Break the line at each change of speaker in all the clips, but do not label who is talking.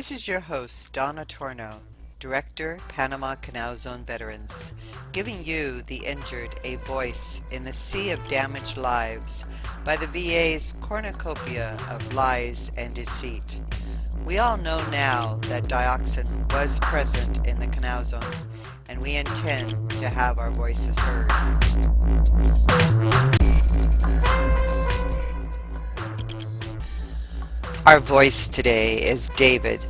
This is your host, Donna Torno, Director, Panama Canal Zone Veterans, giving you, the injured, a voice in the sea of damaged lives by the VA's cornucopia of lies and deceit. We all know now that dioxin was present in the canal zone, and we intend to have our voices heard. Our voice today is David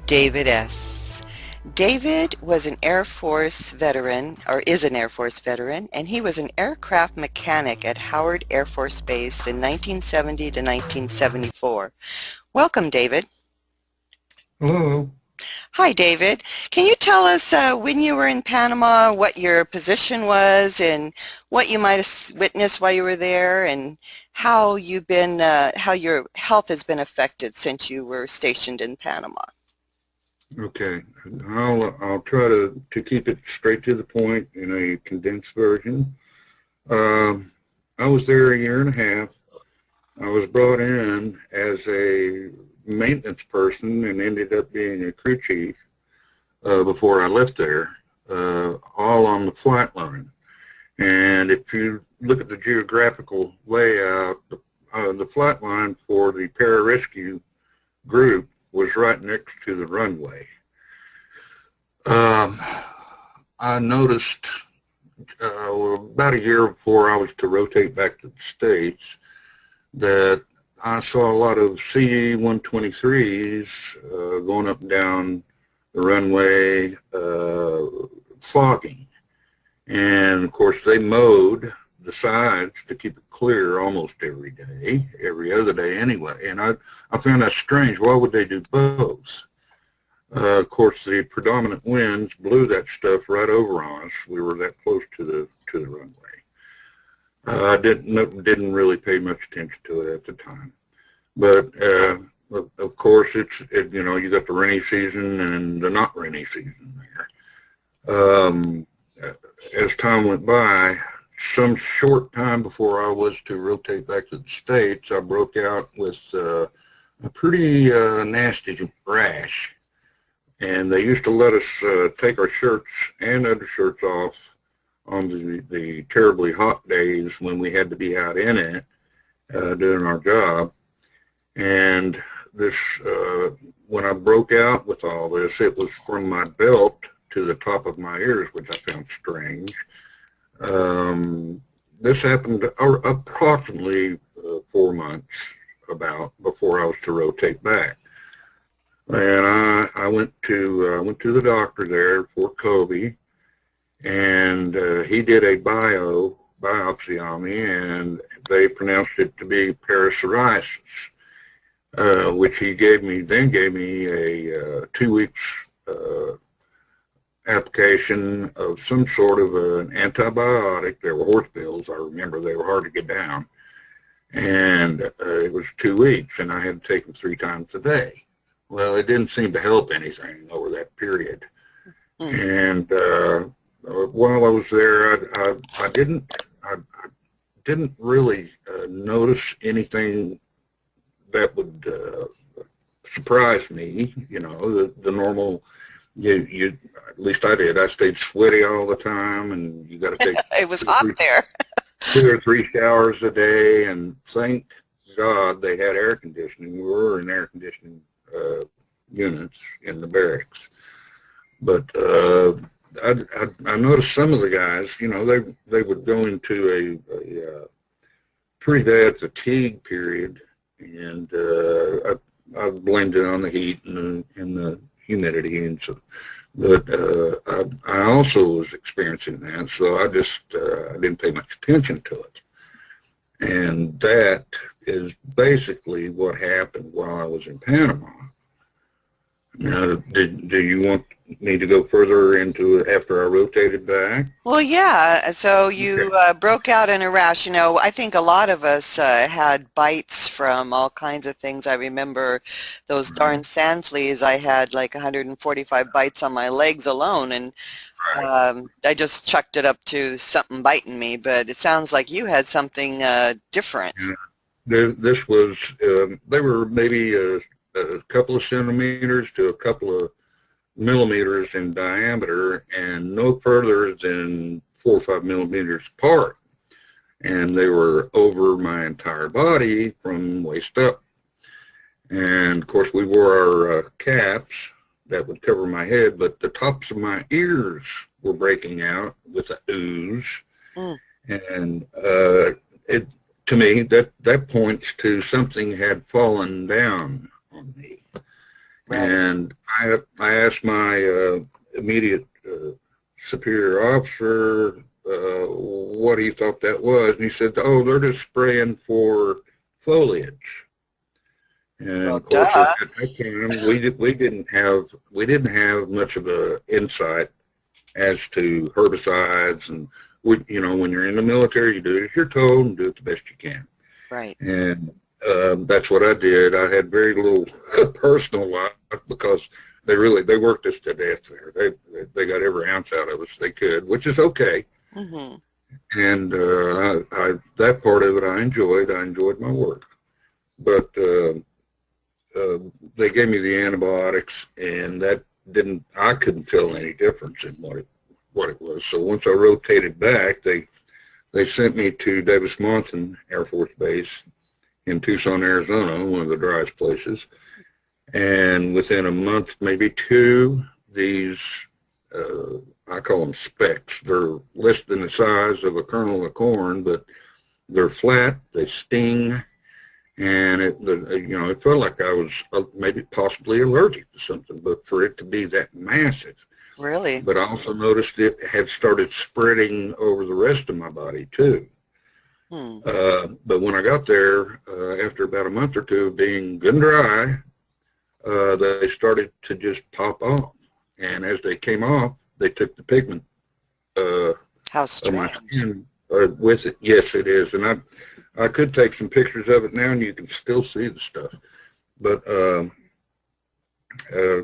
S. David was an Air Force veteran, or is an Air Force veteran, and he was an aircraft mechanic at Howard Air Force Base in 1970 to 1974. Welcome, David.
Hello.
Hi, David. Can you tell us when you were in Panama, what your position was, and what you might have witnessed while you were there, and how how your health has been affected since you were stationed in Panama?
Okay. I'll try to keep it straight to the point in a condensed version. I was there a year and a half. I was brought in as a maintenance person and ended up being a crew chief before I left there, all on the flightline. And if you look at the geographical layout, the flightline for the pararescue group was right next to the runway. I noticed about a year before I was to rotate back to the States that I saw a lot of C-123s going up and down the runway, fogging. And of course they mowed the sides to keep it clear almost every day, every other day anyway. And I found that strange. Why would they do both? Of course, the predominant winds blew that stuff right over on us. We were that close to the runway. I didn't really pay much attention to it at the time, but of course you got the rainy season and the not rainy season there. As time went by, some short time before I was to rotate back to the States, I broke out with a pretty nasty rash. And they used to let us take our shirts and undershirts off on the terribly hot days when we had to be out in it doing our job. And this, when I broke out with all this, it was from my belt to the top of my ears, which I found strange. This happened approximately 4 months before I was to rotate back. And I went to the doctor there for Kobe, and he did a biopsy on me, and they pronounced it to be parapsoriasis, which he gave me a 2 weeks application of some sort of an antibiotic. They were horse pills. I remember they were hard to get down, and it was 2 weeks, and I had to take them 3 times a day. Well, it didn't seem to help anything over that period. And while I was there, I didn't really notice anything that would surprise me. You know, the normal. You at least I did. I stayed sweaty all the time, and you got to take.
It was hot there.
2 or 3 showers a day, and thank God they had air conditioning. We were in air conditioning units in the barracks, but I noticed some of the guys, you know, they would go into a pretty bad fatigue period, and I blamed it on the heat and the humidity, and so. But I also was experiencing that, so I just I didn't pay much attention to it, and that is basically what happened while I was in Panama. Now, do you want me to go further into it after I rotated back?
Well, yeah. So you broke out in a rash. You know, I think a lot of us had bites from all kinds of things. I remember those darn sand fleas. I had like 145 bites on my legs alone, and I just chucked it up to something biting me. But it sounds like you had something different.
Yeah. This was, they were maybe a couple of centimeters to a couple of millimeters in diameter and no further than 4 or 5 millimeters apart. And they were over my entire body from waist up. And of course we wore our caps that would cover my head, but the tops of my ears were breaking out with a ooze. And it, to me, that points to something had fallen down on me.
Right.
And I asked my immediate superior officer what he thought that was, and he said, "Oh, they're just spraying for foliage." And
Well,
of course,
duh.
at that time, we didn't have much of a insight as to herbicides, and when you're in the military, you do as you're told and do it the best you can.
Right.
And that's what I did. I had very little personal life because they worked us to death there. They got every ounce out of us they could, which is okay.
Mm-hmm.
And that part of it I enjoyed. I enjoyed my work, but they gave me the antibiotics, and I couldn't tell any difference in what it was. So once I rotated back, they sent me to Davis Monthan Air Force Base in Tucson, Arizona, one of the driest places. And within a month, maybe two, these, I call them specks. They're less than the size of a kernel of corn, but they're flat, they sting, and it felt like I was maybe possibly allergic to something, but for it to be that massive.
Really?
But I also noticed it had started spreading over the rest of my body too. But when I got there, after about a month or two of being good and dry, they started to just pop off. And as they came off, they took the pigment
How
of my
strange.
skin with it. Yes, it is. And I could take some pictures of it now, and you can still see the stuff. But of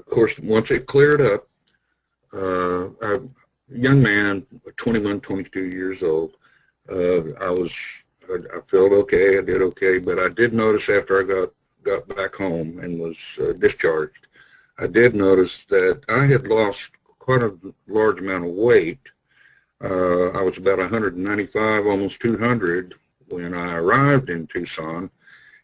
course, once it cleared up, a young man, 21, 22 years old, I felt okay, I did okay, but I did notice after I got back home and was discharged, I did notice that I had lost quite a large amount of weight. I was about 195, almost 200 when I arrived in Tucson,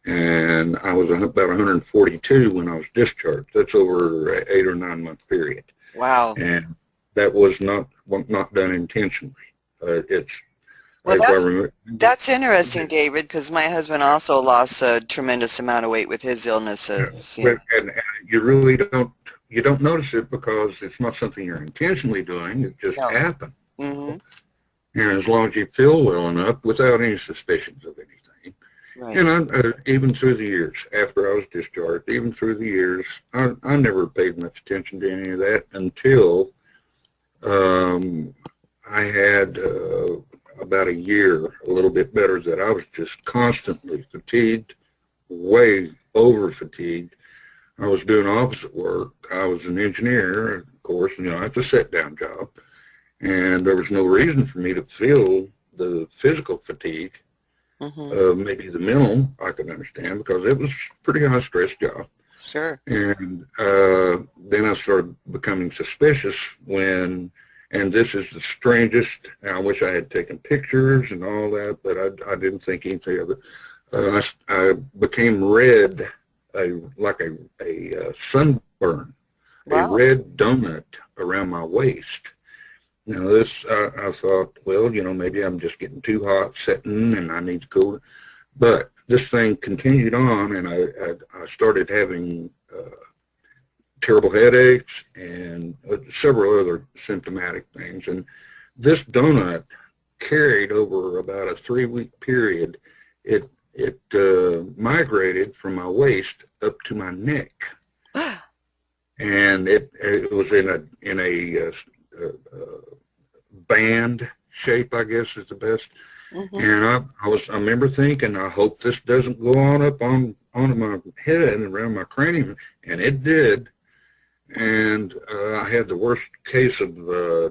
and I was about 142 when I was discharged. That's over an 8 or 9 month period.
Wow.
And that was not done intentionally.
That's interesting, David, because my husband also lost a tremendous amount of weight with his illnesses.
Yeah. And you really don't notice it because it's not something you're intentionally doing. It just happened.
Mm-hmm.
And as long as you feel well enough without any suspicions of anything.
Right.
And even through the years, after I was discharged, even through the years, I never paid much attention to any of that until I had about a year, a little bit better, that I was just constantly fatigued, way over fatigued. I was doing opposite work. I was an engineer, of course, and it's a sit-down job. And there was no reason for me to feel the physical fatigue. Maybe the mental I could understand because it was a pretty high-stress job.
Sure.
And then I started becoming suspicious and this is the strangest, and I wish I had taken pictures and all that, but I didn't think anything of it. I became red, like a sunburn, a red donut around my waist. Now this, I thought, well, maybe I'm just getting too hot sitting and I need to cool it. But this thing continued on, and I started having terrible headaches and several other symptomatic things. And this donut carried over about a 3-week period. It migrated from my waist up to my neck, and it was in a band shape, I guess is the best. And I remember thinking, I hope this doesn't go on up onto my head and around my cranium, and it did. And I had the worst case of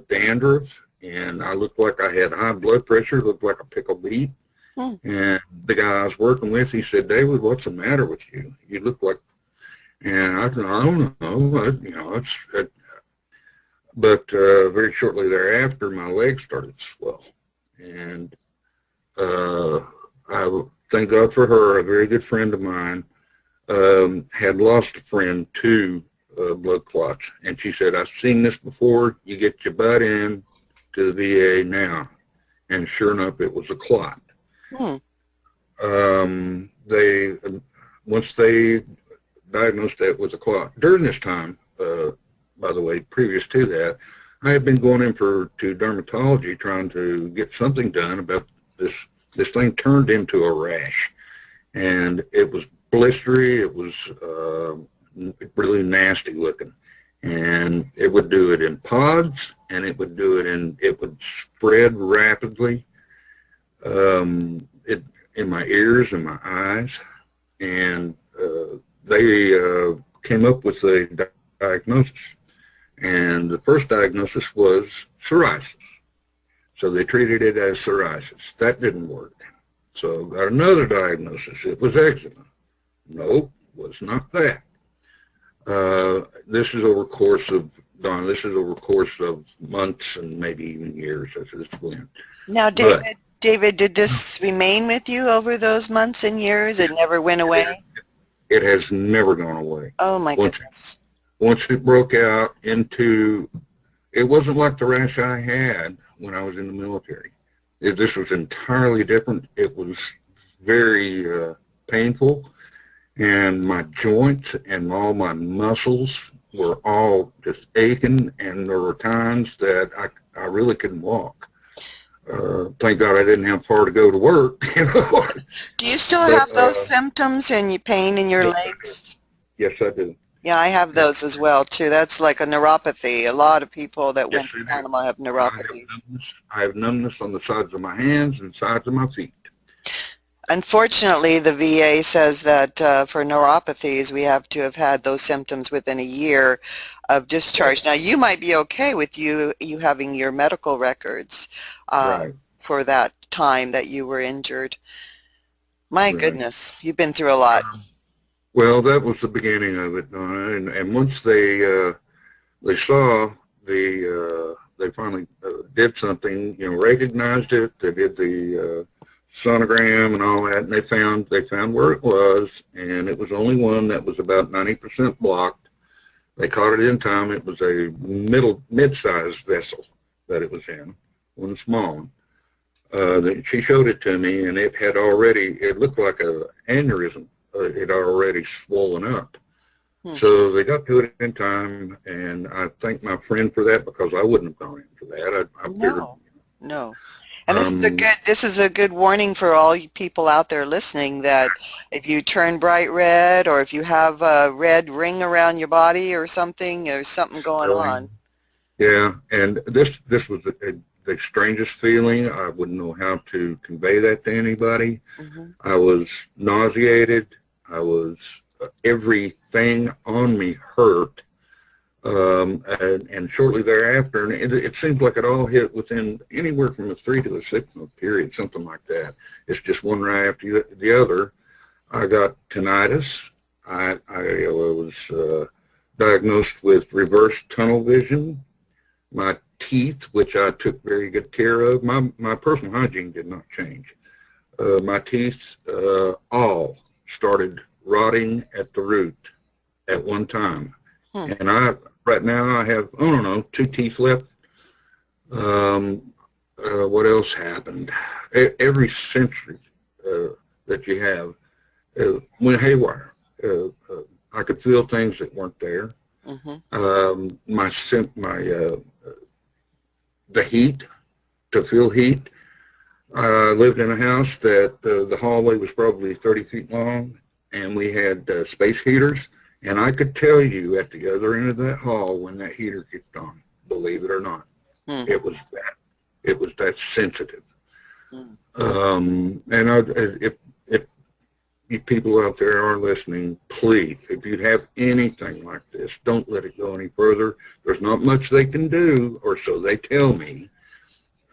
dandruff, and I looked like I had high blood pressure, looked like a pickle beet. And the guy I was working with, he said, "David, what's the matter with you? You look like..." And I thought, I don't know, but very shortly thereafter, my legs started to swell. And I thank God for her, a very good friend of mine, had lost a friend to blood clots. And she said, I've seen this before. You get your butt in to the VA now. And sure enough, it was a clot.
Hmm.
They, once they diagnosed that with a clot, during this time, by the way, previous to that, I had been going in to dermatology trying to get something done about this. This thing turned into a rash, and it was blistery. It was really nasty looking, and it would do it in pods, and it would spread rapidly. It in my ears and my eyes, and they came up with a diagnosis. And the first diagnosis was psoriasis. So they treated it as psoriasis. That didn't work. So got another diagnosis. It was eczema. Nope, was not that. This is over course of, Don, this is over course of months and maybe even years as this went.
Now, David, did this remain with you over those months and years? It never went away?
It has never gone away.
Oh, my goodness.
Once it broke out into, it wasn't like the rash I had when I was in the military. This was entirely different. It was very painful, and my joints and all my muscles were all just aching, and there were times that I really couldn't walk. Thank God I didn't have far to go to work.
Do you still have those symptoms and you pain in your legs?
Yes, I do.
Yeah, I have those as well, too. That's like a neuropathy. A lot of people that went to Panama have neuropathy.
I have numbness on the sides of my hands and sides of my feet.
Unfortunately, the VA says that for neuropathies, we have to have had those symptoms within a year of discharge. Now, you might be okay with you having your medical records for that time that you were injured. My goodness, you've been through a lot.
Well, that was the beginning of it, and once they saw they finally did something, recognized it. They did the sonogram and all that, and they found where it was, and it was only one that was about 90% blocked. They caught it in time. It was a mid-sized vessel that it was in, one small one. She showed it to me, and it looked like an aneurysm. It already swollen up. So they got to it in time, and I thank my friend for that, because I wouldn't have gone into that. I figured,
no. And this is a good warning for all you people out there listening, that if you turn bright red, or if you have a red ring around your body or something, there's something going on.
Yeah, and this was the strangest feeling. I wouldn't know how to convey that to anybody. I was nauseated. Everything on me hurt. And shortly thereafter, and it seems like it all hit within anywhere from a 3 to a 6 month period, something like that. It's just one right after the other. I got tinnitus. I was diagnosed with reverse tunnel vision. My teeth, which I took very good care of, my personal hygiene did not change. My teeth all started rotting at the root at one time. And right now I have, 2 teeth left. What else happened? Every sensory that you have went haywire. I could feel things that weren't there. The heat, to feel heat. I lived in a house that the hallway was probably 30 feet long, and we had space heaters, and I could tell you at the other end of that hall when that heater kicked on, believe it or not. It was that sensitive. And if you people out there are listening, please, if you have anything like this, don't let it go any further. There's not much they can do, or so they tell me.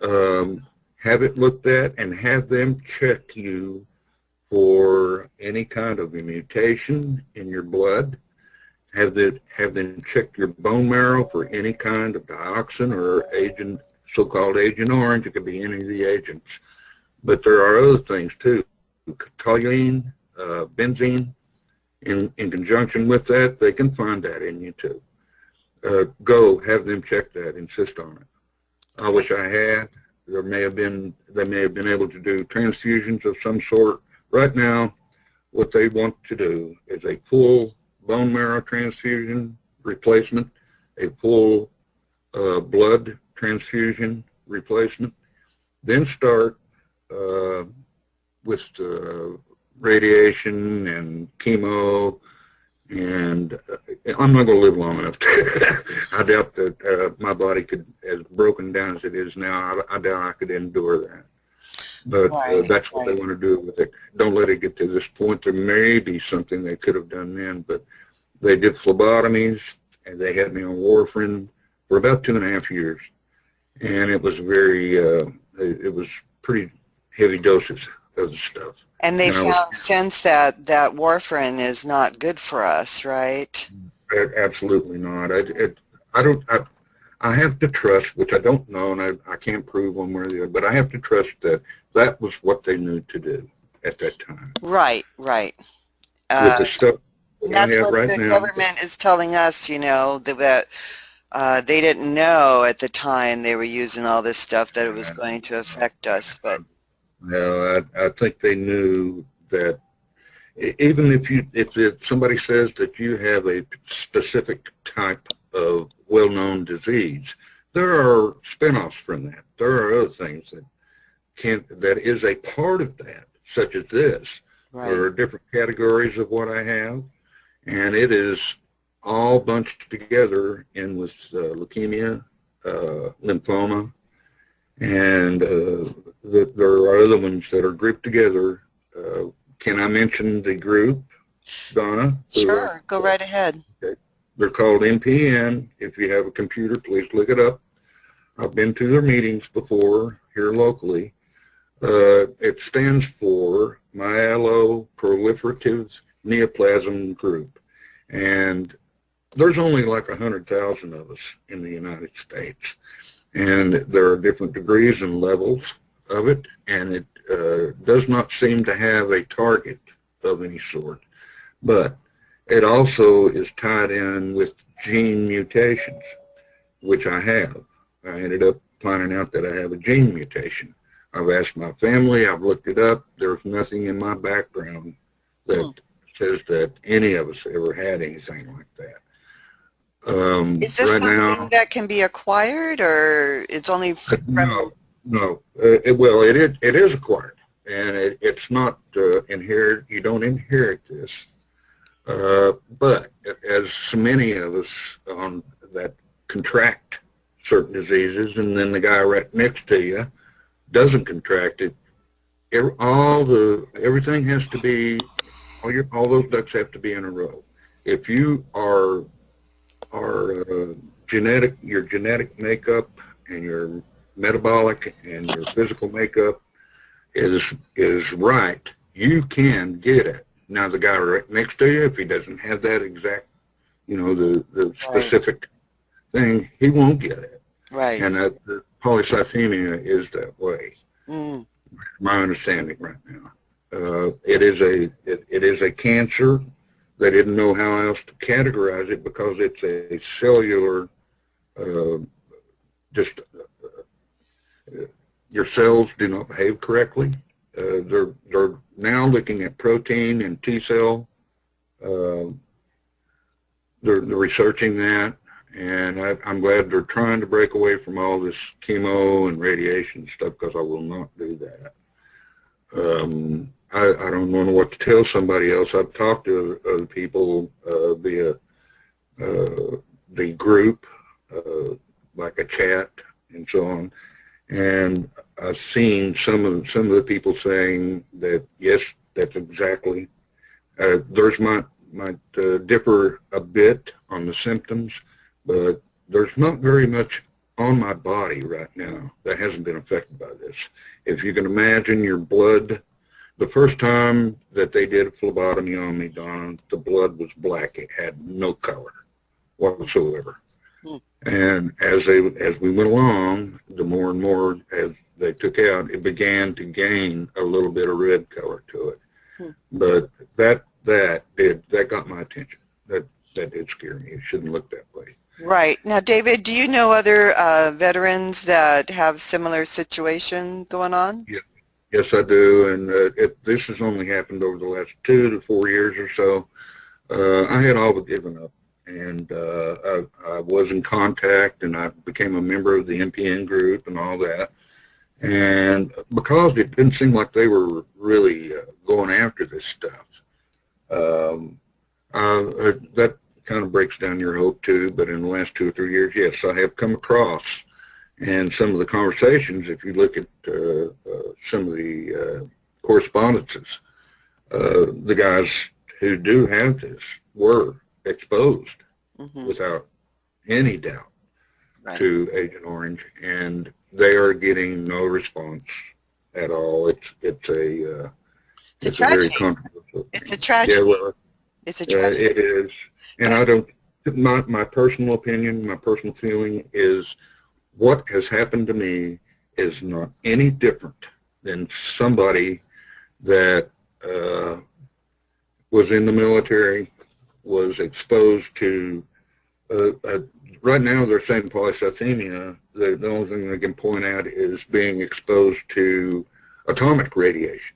Have it looked at and have them check you for any kind of a mutation in your blood. have them check your bone marrow for any kind of dioxin or agent, so-called Agent Orange. It could be any of the agents. But there are other things too. Toluene, benzene, in conjunction with that, they can find that in you too. Go, have them check that, insist on it. I wish I had. They may have been able to do transfusions of some sort. Right now, what they want to do is a full bone marrow transfusion replacement, a full blood transfusion replacement, then start with radiation and chemo, and I'm not going to live long enough to, I doubt that my body could, as broken down as it is now, I doubt I could endure that. But that's what they want to do with it. Don't let it get to this point. There may be something they could have done then, but they did phlebotomies, and they had me on warfarin for about 2.5 years. And it was it was pretty heavy doses of the stuff.
And they found since that warfarin is not good for us, right?
Absolutely not. I have to trust, which I don't know, and I can't prove one way or the other, but I have to trust that that was what they knew to do at that time.
Right.
With the stuff that I have right now. That's what the
government is telling us, you know, that they didn't know at the time they were using all this stuff that it was going to affect us. But
no, I think they knew that even if somebody says that you have a specific type of well-known disease, there are spin-offs from that. There are other things that is a part of that, such as this. Right. There are different categories of what I have, and it is all bunched together in with leukemia, lymphoma, and there are other ones that are grouped together. Can I mention the group, Donna?
Sure, go right ahead.
Okay. They're called MPN. If you have a computer, please look it up. I've been to their meetings before here locally. It stands for Myeloproliferative Neoplasm Group. And there's only like 100,000 of us in the United States. And there are different degrees and levels of it, and it does not seem to have a target of any sort. But it also is tied in with gene mutations, which I have. I ended up finding out that I have a gene mutation. I've asked my family, I've looked it up. There's nothing in my background that says that any of us ever had anything like that.
Is this something that can be acquired, or it's only
No. It is acquired, and it's not inherited. You don't inherit this. But as so many of us that contract certain diseases, and then the guy right next to you doesn't contract it, everything has to be, all those ducks have to be in a row. If you are your genetic makeup and your metabolic and your physical makeup is right, you can get it. Now the guy right next to you, if he doesn't have that exact, the specific thing, he won't get it.
Right.
And the polycythemia is that way. My understanding right now. It is a cancer. They didn't know how else to categorize it because it's a cellular, your cells do not behave correctly. They're now looking at protein and T cell. They're researching that, and I'm glad they're trying to break away from all this chemo and radiation stuff, because I will not do that. I don't know what to tell somebody else. I've talked to other people via the group, like a chat and so on, and I've seen some of the people saying that yes, that's exactly. Theirs might differ a bit on the symptoms, but there's not very much on my body right now that hasn't been affected by this. If you can imagine your blood The first time that they did a phlebotomy on me, Donna, the blood was black. It had no color whatsoever.
Hmm.
And as we went along, the more and more as they took out, it began to gain a little bit of red color to it.
Hmm.
But that got my attention. That did scare me. It shouldn't look that way.
Right. Now, David, do you know other veterans that have similar situation going on?
Yeah. Yes, I do. And this has only happened over the last 2 to 4 years or so. I had all but given up. And I was in contact, and I became a member of the NPN group and all that. And because it didn't seem like they were really going after this stuff, that kind of breaks down your hope too. But in the last 2 or 3 years, yes, I have come across, and some of the conversations, if you look at some of the correspondences, the guys who do have this were exposed without any doubt to Agent Orange, and they are getting no response at all. It's a very controversial.
It's a tragedy.
Yeah, well,
it's a tragedy.
it is, and I don't. My personal opinion, my personal feeling is, what has happened to me is not any different than somebody that was in the military, was exposed to, right now they're saying polycythemia. The only thing they can point out is being exposed to atomic radiation.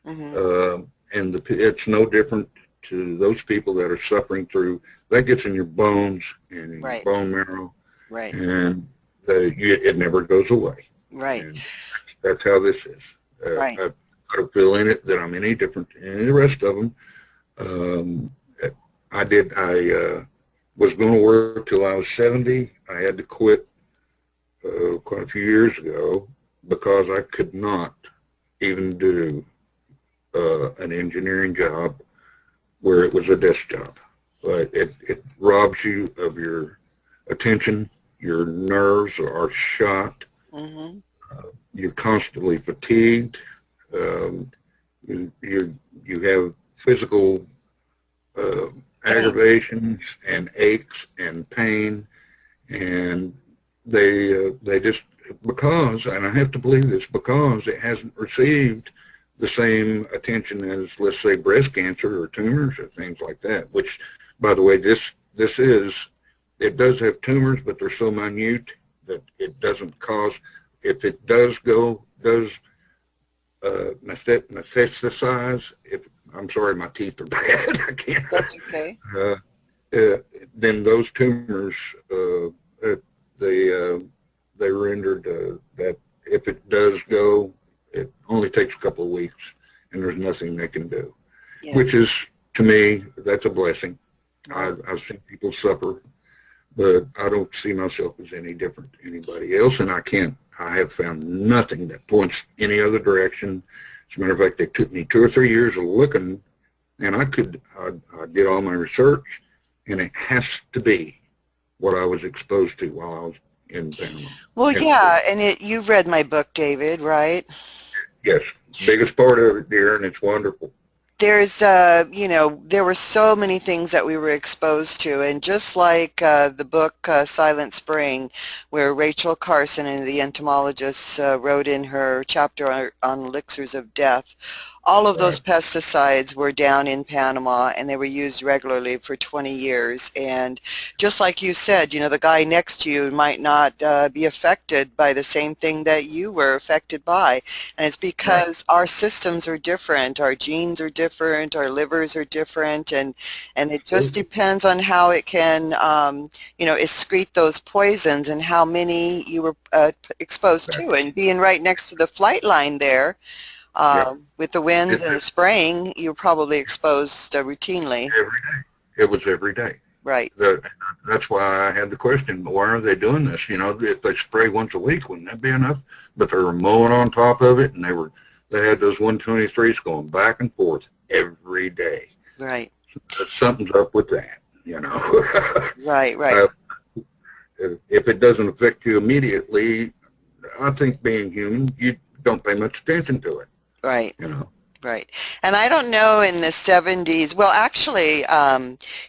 And it's no different to those people that are suffering through, that gets in your bones and in your bone marrow.
Right.
And it never goes away.
Right.
And that's how this is.
Right.
I've got a feel in it that I'm any different than any of the rest of them. I was going to work till I was 70. I had to quit quite a few years ago because I could not even do an engineering job where it was a desk job. But it robs you of your attention. Your nerves are shot. You're constantly fatigued. You have physical aggravations and aches and pain, and they just, because, and I have to believe this, because it hasn't received the same attention as, let's say, breast cancer or tumors or things like that, which, by the way, it does have tumors, but they're so minute that it doesn't cause, if it does metastasize, I'm sorry, my teeth are bad. I can't.
That's okay.
Then those tumors, they rendered that if it does go, it only takes a couple of weeks, and there's nothing they can do. Yeah. Which is, to me, that's a blessing. I've seen people suffer, but I don't see myself as any different to anybody else, and I have found nothing that points any other direction. As a matter of fact, it took me 2 or 3 years of looking, and I did all my research, and it has to be what I was exposed to while I was in Panama.
Well, yeah, and you've read my book, David, right?
Yes, biggest part of it, dear, and it's wonderful.
There's, there were so many things that we were exposed to, and just like the book Silent Spring, where Rachel Carson and the entomologist wrote in her chapter on elixirs of death, all of those pesticides were down in Panama, and they were used regularly for 20 years. And just like you said, the guy next to you might not be affected by the same thing that you were affected by. And it's because our systems are different, our genes are different, our livers are different, and it just depends on how it can, excrete those poisons and how many you were exposed to. And being right next to the flight line there, with the winds and the spraying, you're probably exposed routinely.
Every day. It was every day.
Right.
That's why I had the question, why are they doing this? If they spray once a week, wouldn't that be enough? But they were mowing on top of it, and they had those 123s going back and forth every day.
Right.
So something's up with that,
Right.
If it doesn't affect you immediately, I think being human, you don't pay much attention to it.
Right. Right. And I don't know in the 70s, well, actually,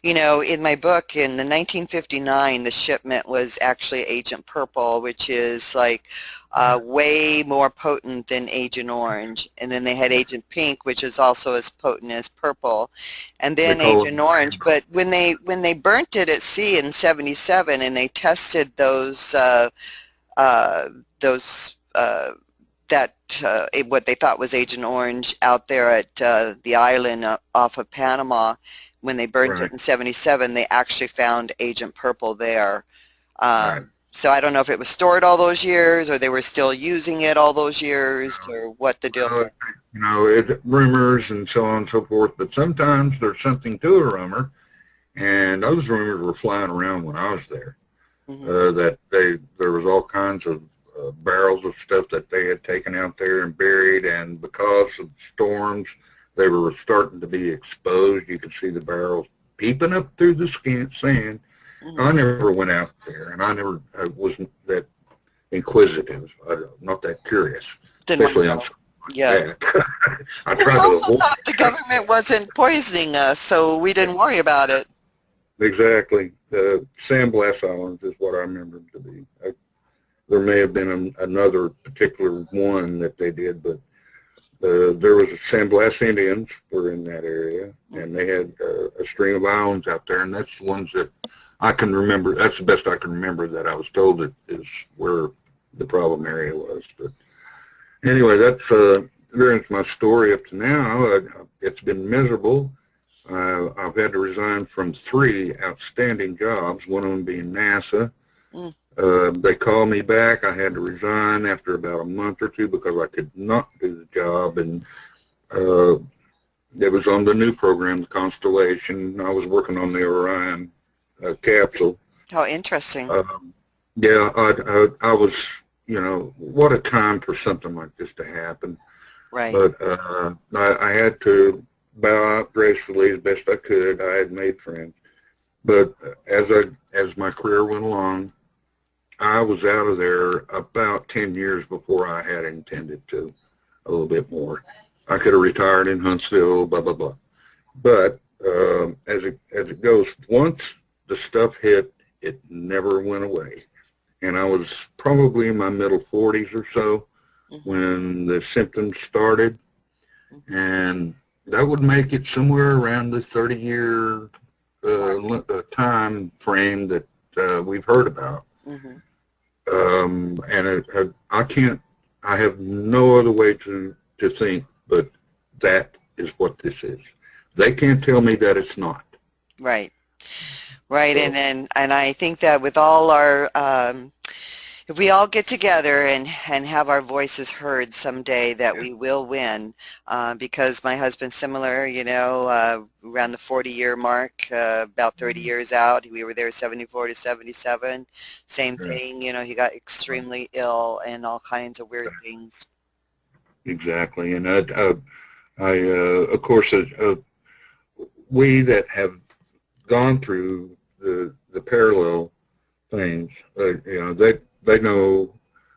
you know, in my book in the 1959, the shipment was actually Agent Purple, which is like way more potent than Agent Orange. And then they had Agent Pink, which is also as potent as Purple, and
They
then
call it
Agent Orange.
amber.
But when they burnt it at sea in 77 and they tested uh, those that what they thought was Agent Orange out there at the island off of Panama. When they burnt it
Right,
in 77, they actually found Agent Purple there.
right.
So I don't know if it was stored all those years or they were still using it all those years or what the deal
Well,
was.
rumors and so on and so forth, but sometimes there's something to a rumor, and those rumors were flying around when I was there.
Hmm.
That there was all kinds of barrels of stuff that they had taken out there and buried, and because of storms, they were starting to be exposed. You could see the barrels peeping up through the sand.
Hmm.
I never went out there, and I wasn't that inquisitive. I'm not that curious,
Didn't want to
especially on
know.
something
Yeah.
like that. I
Well, we
tried to
also
avoid
thought the government wasn't poisoning us, so we didn't worry about it.
exactly. Sandblast Islands is what I remember them to be. There may have been another particular one that they did, but there was San Blas Indians were in that area, and they had a string of islands out there, and that's the ones that I can remember. That's the best I can remember that I was told that is where the problem area was. But anyway, that's very much my story up to now. It's been miserable. I've had to resign from 3 outstanding jobs, one of them being NASA.
Mm.
They called me back. I had to resign after about a month or two because I could not do the job, and uh, it was on the new program, the Constellation. I was working on the Orion capsule.
How interesting.
Um, yeah, I was, what a time for something like this to happen.
Right.
But I had to bow out gracefully as best I could. I had made friends. But as my career went along, I was out of there about 10 years before I had intended to, a little bit more. I could have retired in Huntsville, blah, blah, blah. But as it goes, once the stuff hit, it never went away. And I was probably in my middle 40s or so
Hmm.
when the symptoms started, and that would make it somewhere around the 30-year time frame that we've heard about.
Hmm.
And I can't, I have no other way to think, but that is what this is. They can't tell me that it's not.
Right. Right.
So,
And I think that with all our if we all get together and have our voices heard someday that
yeah,
we will win, because my husband's similar, you know, around the 40-year mark, about 30 years out. We were there 74 to 77. Same
yeah,
thing, you know, he got extremely ill and all kinds of weird things.
exactly. And of course, we that have gone through the parallel things, they know,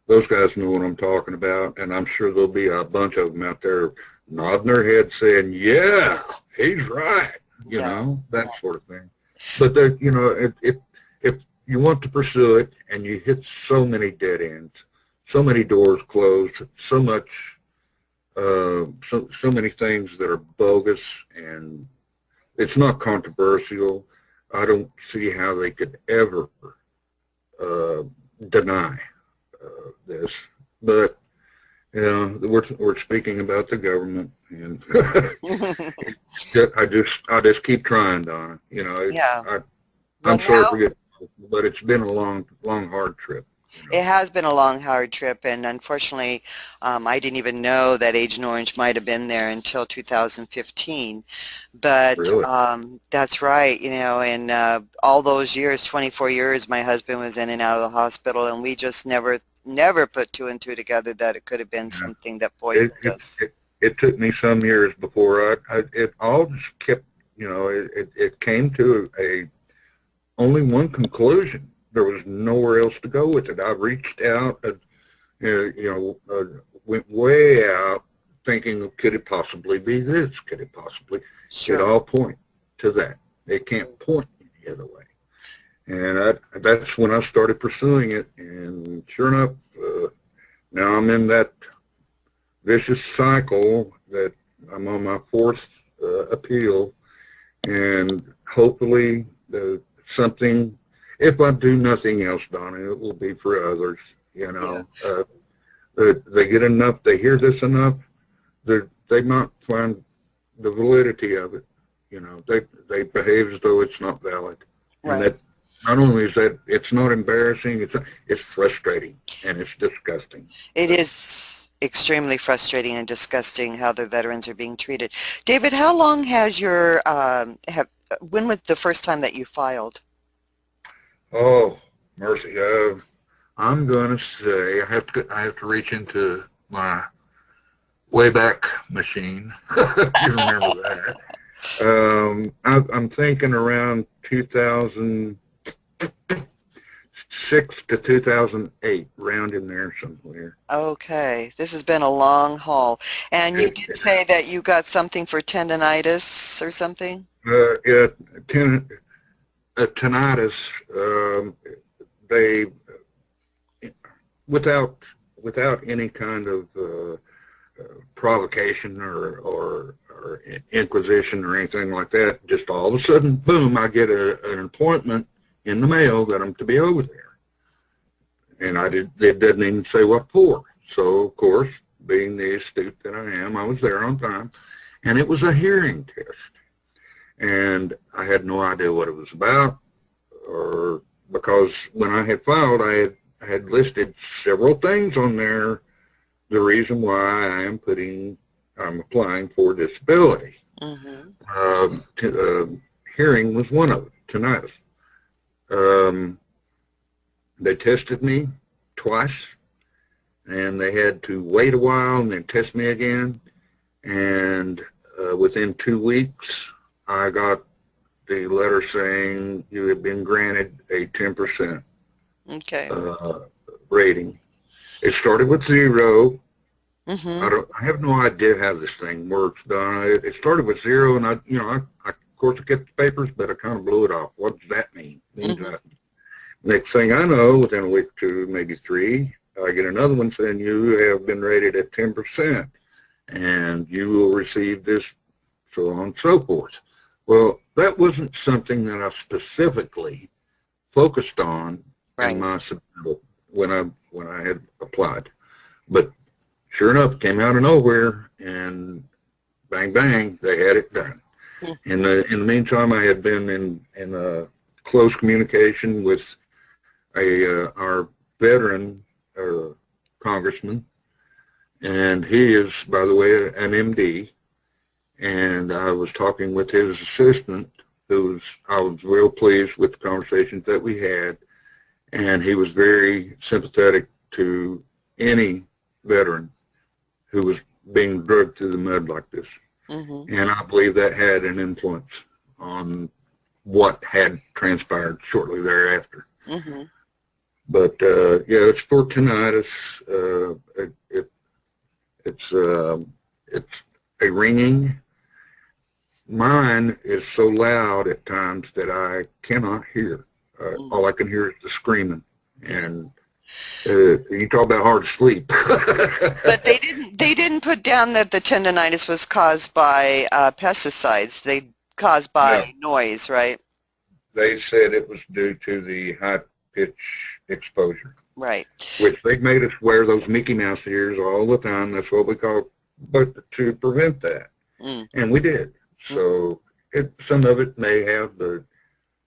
those guys know what I'm talking about, and I'm sure there'll be a bunch of them out there nodding their heads saying, yeah, he's right,
Yeah.
that sort of thing. But if you want to pursue it and you hit so many dead ends, so many doors closed, so much, so many things that are bogus, and it's not controversial. I don't see how they could ever uh, deny this, but we're speaking about the government, and I just keep trying, Donna.
Yeah. Well,
I'm sorry
now
for getting, but it's been a long, long, hard trip.
it has been a long, hard trip, and unfortunately, I didn't even know that Agent Orange might have been there until 2015. But
Really.
that's right, you know, and all those years, 24 years, my husband was in and out of the hospital, and we just never put 2 and 2 together that it could have been
Yeah.
something that
It
poisoned
it
us.
it, it took me some years before it all just kept, it came to only one conclusion. There was nowhere else to go with it. I reached out, went way out, thinking, could it possibly be this? Could it possibly? It
Sure.
all point to that. It can't point any other way. And that's when I started pursuing it. And sure enough, now I'm in that vicious cycle that I'm on my fourth appeal, and hopefully something, if I do nothing else, Donna, it will be for others, you
Yeah.
know. They get enough, they hear this enough, they might find the validity of it. You know, they behave as though it's not valid. And
Right.
that not only is that it's not embarrassing, it's frustrating and it's disgusting.
It is extremely frustrating and disgusting how the veterans are being treated. David, how long has your when was the first time that you filed?
Oh, mercy. I'm going to say I have to reach into my Wayback Machine, if you remember that. I'm thinking around 2006 to 2008, round in there somewhere.
Okay, this has been a long haul. And you
It,
did say that you got something for tendonitis or something?
yeah, ten, tinnitus. They without any kind of provocation or inquisition or anything like that. Just all of a sudden, boom, I get an appointment in the mail that I'm to be over there. And it didn't even say what for. So, of course, being the astute that I am, I was there on time. And it was a hearing test. And I had no idea what it was about, or because when I had filed, I had listed several things on there, the reason why I'm applying for disability.
Mm-hmm.
Hearing was one of it, tinnitus. They tested me twice, and they had to wait a while and then test me again. And within 2 weeks, I got the letter saying you have been granted a 10%
Okay.
rating. It started with 0.
Mm-hmm.
I have no idea how this thing works, Donna. It started with 0, and I of course I kept the papers, but I kind of blew it off. What does that mean? It means
Mm-hmm.
nothing. Next thing I know, within a week or 2, maybe 3, I get another one saying you have been rated at 10%, and you will receive this, so on and so forth. Well, that wasn't something that I specifically focused on in
Right.
my submittal when I had applied, but sure enough, it came out of nowhere, and bang bang, they had it done. In the meantime, I had been in close communication with our veteran congressman, and he is, by the way, an MD. And I was talking with his assistant, I was real pleased with the conversations that we had, and he was very sympathetic to any veteran who was being dragged through the mud like this.
Mm-hmm.
And I believe that had an influence on what had transpired shortly thereafter.
Mm-hmm.
But yeah, it's for tinnitus. It's a ringing. Mine is so loud at times that I cannot hear.
Mm.
All I can hear is the screaming. And you talk about hard to sleep.
But they didn't put down that the tendonitis was caused by pesticides. They caused by
No,
noise, right?
they said it was due to the high pitch exposure,
Right.
which they made us wear those Mickey Mouse ears all the time. That's what we call, but to prevent that,
Mm.
and we did.
Mm-hmm.
So some of it may have, but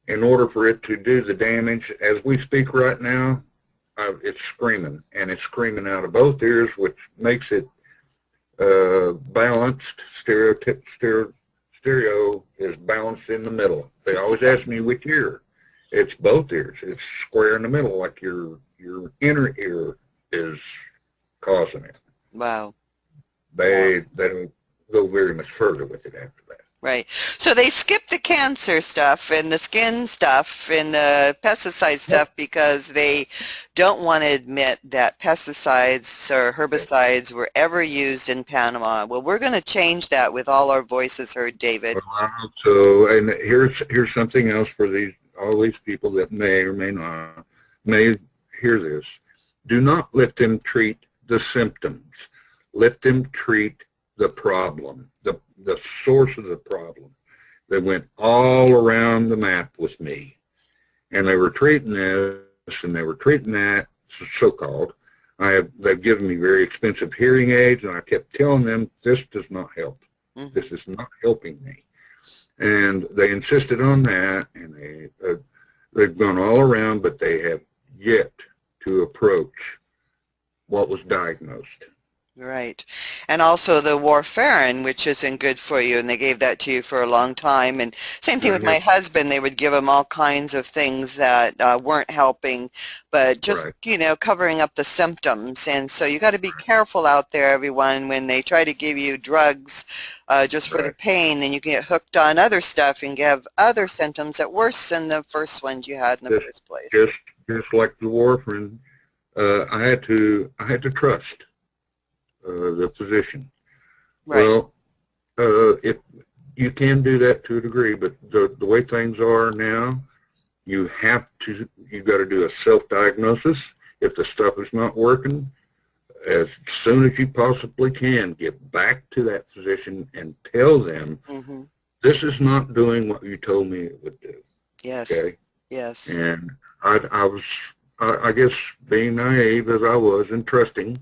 in order for it to do the damage, as we speak right now, it's screaming, and it's screaming out of both ears, which makes it balanced. Stereo is balanced in the middle. They always ask me which ear. It's both ears. It's square in the middle, like your inner ear is causing it.
Wow. Wow.
They don't go very much further with it after that.
Right. So they skip the cancer stuff and the skin stuff and the pesticide
Yep.
stuff because they don't want to admit that pesticides or herbicides were ever used in Panama. Well, we're going to change that with all our voices heard, David.
Well, I hope so. And here's something else for all these people that may or may hear this. Do not let them treat the symptoms. Let them treat the problem, the source of the problem. They went all around the map with me, and they were treating this and they were treating that, so-called. They've given me very expensive hearing aids, and I kept telling them this does not help.
Mm-hmm.
This is not helping me. And they insisted on that, and they've gone all around, but they have yet to approach what was diagnosed.
Right. And also the warfarin, which isn't good for you, and they gave that to you for a long time. And same thing with my husband. They would give him all kinds of things that weren't helping, but just,
Right.
you know, covering up the symptoms. And so you got to be careful out there, everyone, when they try to give you drugs just for the pain, then you can get hooked on other stuff and have other symptoms that worsen the first ones you had in the first place.
Just like the warfarin, I had to trust the physician.
Right.
Well, if you can do that to a degree, but the way things are now, you got to do a self-diagnosis. If the stuff is not working, as soon as you possibly can, get back to that physician and tell them,
Mm-hmm.
this is not doing what you told me it would do.
Yes.
Okay?
Yes.
And I guess being naive as I was and trusting,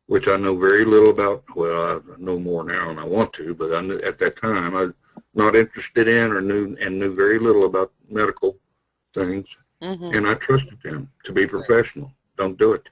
which I know very little about. Well, I know more now than I want to, but at that time I was not interested in or knew very little about medical things.
Mm-hmm.
And I trusted them to be professional. Don't do it.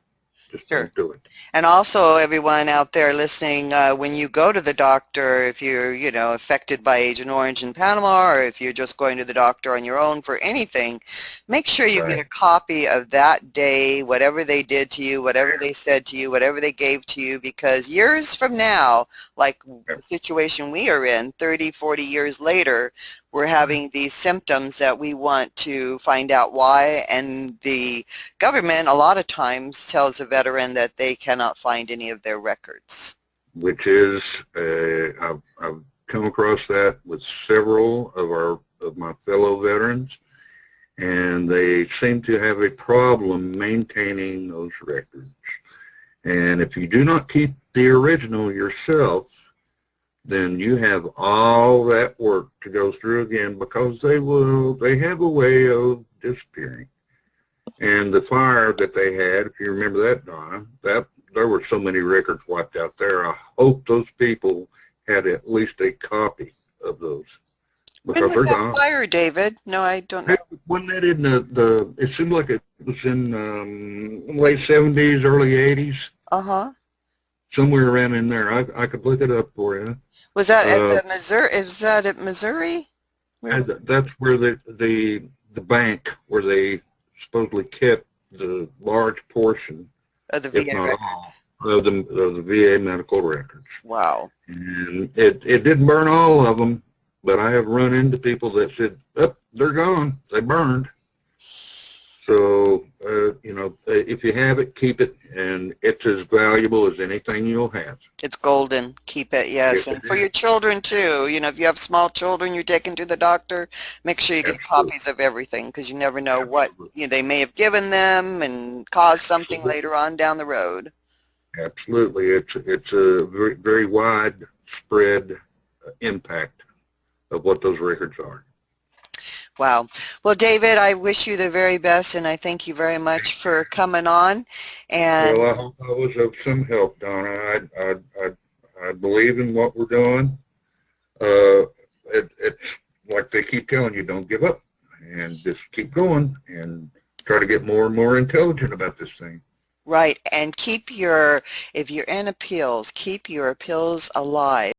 Just don't do it.
And also, everyone out there listening, when you go to the doctor, if you're, you know, affected by Agent Orange in Panama, or if you're just going to the doctor on your own for anything, make sure you get a copy of that day, whatever they did to you, whatever they said to you, whatever they gave to you, because years from now, like the situation we are in, 30, 40 years later, we're having these symptoms that we want to find out why, and the government a lot of times tells a veteran that they cannot find any of their records.
Which is, I've come across that with several of my fellow veterans, and they seem to have a problem maintaining those records. And if you do not keep the original yourself, then you have all that work to go through again, because they have a way of disappearing. And the fire that they had, if you remember that, Donna, there were so many records wiped out there. I hope those people had at least a copy of those.
When was that fire, David? No, I don't know.
Wasn't that in it seemed like it was in late 70s, early 80s.
Uh-huh.
Somewhere around in there. I could look it up for you.
Was that at the Missouri? Is that at Missouri?
That's where the bank where they supposedly kept the large portion
of the VA records.
Of the VA medical records.
Wow.
And it didn't burn all of them, but I have run into people that said, oh, they're gone. They burned. So, you know, if you have it, keep it, and it's as valuable as anything you'll have. It's
golden. Keep it, yes. And for your children, too. You know, if you have small children you're taking to the doctor, make sure you get copies of everything, because you never know what they may have given them and caused something later on down the road.
Absolutely. It's a very, very widespread impact of what those records are.
Wow. Well, David, I wish you the very best, and I thank you very much for coming on. And
well, I hope I was of some help, Donna. I believe in what we're doing. It's like they keep telling you, don't give up, and just keep going and try to get more and more intelligent about this thing.
Right, and keep if you're in appeals, keep your appeals alive.